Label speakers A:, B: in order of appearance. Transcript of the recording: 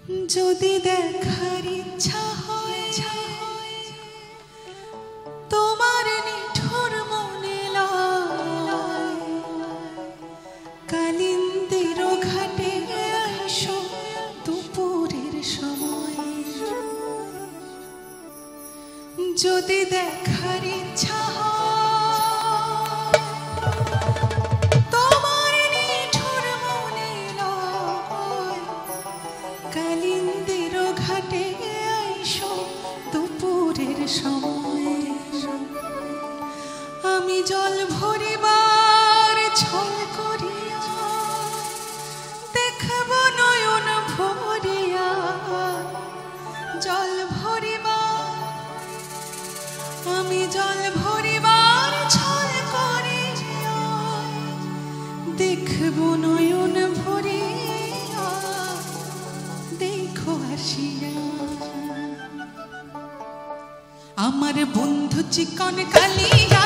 A: যদি দেখার ইচ্ছা হয় তোমার নিঠুর মনে লয়, কালিন্দির ঘাটে আইসো দুপুরের সময়। যদি দেখার ইচ্ছা হয় তোমার নিঠুর মনে লয়, কালিন্দির ঘাটে আইসো দুপুরের সময়। আমি জল ভরিবার ছল করিয়া দেখব নয়ন ভরিয়া, জল ভরিবার আমি জল ভরিবার ছল করিয়া দেখব নয়ন ভরিয়া, দেখো আসিয়া আমার বন্ধু চিকন কালিয়া